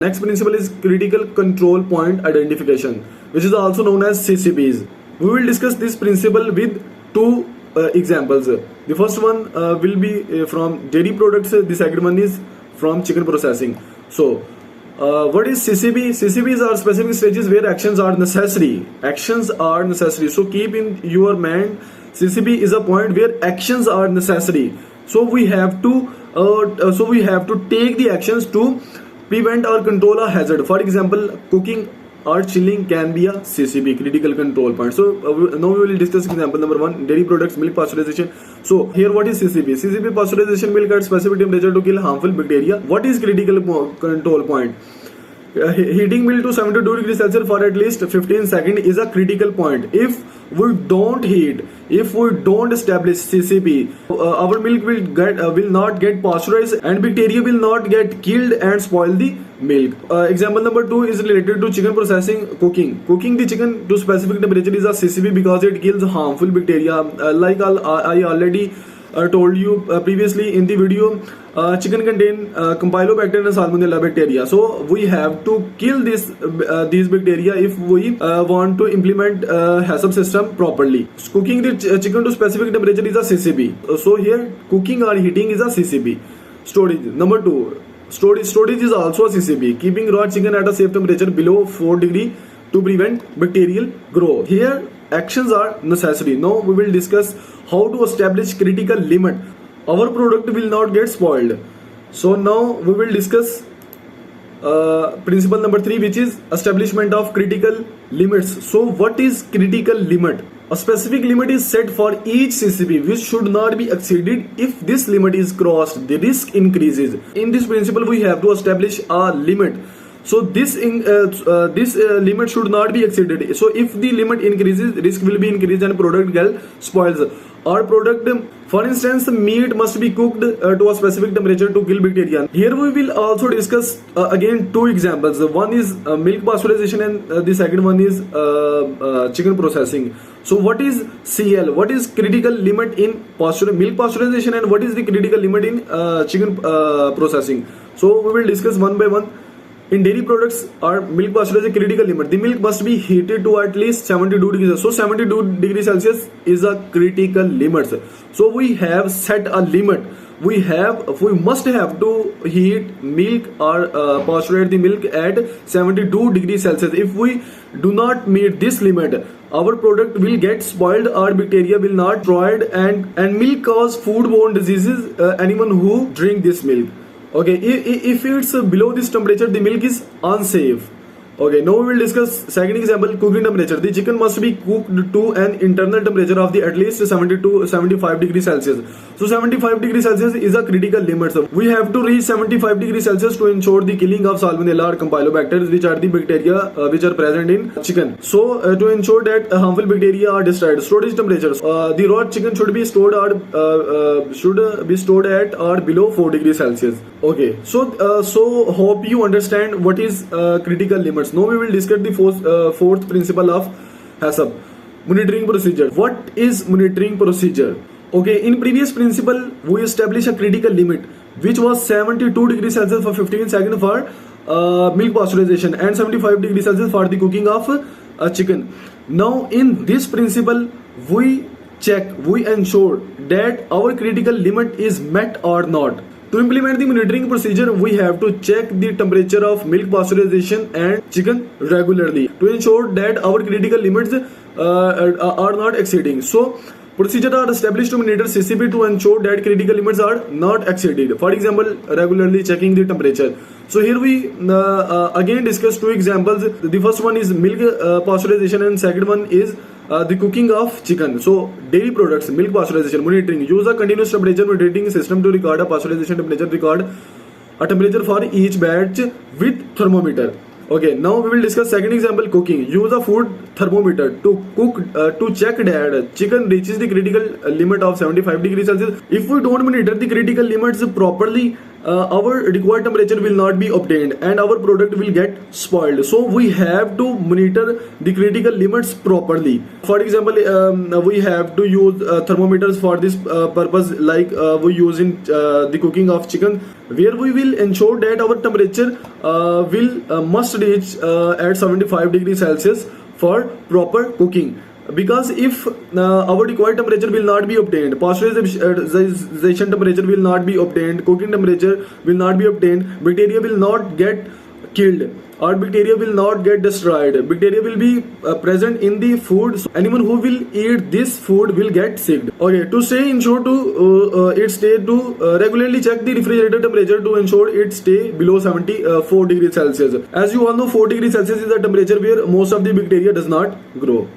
Next principle is critical control point identification, which is also known as CCPs. We will discuss this principle with two examples. The first one will be from dairy products. The second one is from chicken processing. So, what is CCP? CCPs are specific stages where actions are necessary. Actions are necessary. So keep in your mind, CCP is a point where actions are necessary. So we have to take the actions to prevent or control a hazard. For example, cooking or chilling can be a CCP, critical control point. So now we will discuss example number 1, dairy products, milk pasteurization. So here what is CCP? CCP, pasteurization milk at specific temperature to kill harmful bacteria. What is critical control point? Heating milk to 72 degrees Celsius for at least 15 seconds is a critical point. If we don't heat, if we don't establish CCP, our milk will not get pasteurized and bacteria will not get killed and spoil the milk. Example number 2 is related to chicken processing, cooking. Cooking the chicken to specific temperature is a CCP because it kills harmful bacteria. Like I already told you previously in the video, chicken contain Campylobacter and Salmonella bacteria. So we have to kill these bacteria if we want to implement HACCP system properly. Cooking the chicken to specific temperature is a CCP. So here cooking or heating is a CCP. Storage. Number 2. Storage is also a CCP. Keeping raw chicken at a safe temperature below 4 degree to prevent bacterial growth. Here actions are necessary. Now we will discuss how to establish critical limit. Our product will not get spoiled. So now we will discuss principle number 3, which is establishment of critical limits. So what is critical limit? A specific limit is set for each CCP which should not be exceeded. If this limit is crossed, the risk increases. In this principle we have to establish a limit. So this limit should not be exceeded. So if the limit increases, risk will be increased and product gets spoils. Our product, for instance, meat must be cooked to a specific temperature to kill bacteria. Here we will also discuss again two examples. One is milk pasteurization and the second one is chicken processing. So what is CL? What is critical limit in milk pasteurization and what is the critical limit in chicken processing? So we will discuss one by one. In dairy products or milk pasteurization critical limit, the milk must be heated to at least 72 degrees. So 72 degrees Celsius is a critical limit. So we have set a limit. We must have to heat milk or pasteurize the milk at 72 degrees Celsius. If we do not meet this limit, our product will get spoiled or bacteria will not destroyed and milk cause foodborne diseases anyone who drink this milk. Okay, if it's below this temperature, the milk is unsafe. Okay, now we will discuss second example, cooking temperature. The chicken must be cooked to an internal temperature of at least 70 to 75 degrees Celsius. So 75 degrees Celsius is a critical limit. So we have to reach 75 degrees Celsius to ensure the killing of Salmonella or Campylobacter, which are the bacteria which are present in chicken. So to ensure that harmful bacteria are destroyed. Storage temperatures. The raw chicken should be stored at or below 4 degrees Celsius. Okay, so hope you understand what is critical limits. Now we will discuss the fourth principle of HACCP, monitoring procedure. What is monitoring procedure? Okay, in previous principle we established a critical limit which was 72 degrees Celsius for 15 seconds for milk pasteurization and 75 degrees Celsius for the cooking of chicken. Now in this principle we ensure that our critical limit is met or not. To implement the monitoring procedure, we have to check the temperature of milk pasteurization and chicken regularly to ensure that our critical limits are not exceeding. So, procedures are established to monitor CCP to ensure that critical limits are not exceeded. For example, regularly checking the temperature. So here we again discuss two examples. The first one is milk pasteurization and second one is the cooking of chicken. So dairy products, milk pasteurization, monitoring. Use a continuous temperature monitoring system to record a pasteurization temperature. Record a temperature for each batch with thermometer. Okay, now we will discuss second example, cooking. Use a food thermometer to check that chicken reaches the critical limit of 75 degrees Celsius. If we don't monitor the critical limits properly, our required temperature will not be obtained and our product will get spoiled. So we have to monitor the critical limits properly. For example, we have to use thermometers for this purpose, like we use in the cooking of chicken, where we will ensure that our temperature will must reach at 75 degrees Celsius for proper cooking. Because if our required temperature will not be obtained, pasteurization temperature will not be obtained, cooking temperature will not be obtained, bacteria will not get killed or bacteria will not get destroyed. Bacteria will be present in the food. So anyone who will eat this food will get sick. Okay, to stay ensure to regularly check the refrigerator temperature to ensure it stay below 74 degrees Celsius. As you all know, 4 degrees Celsius is the temperature where most of the bacteria does not grow.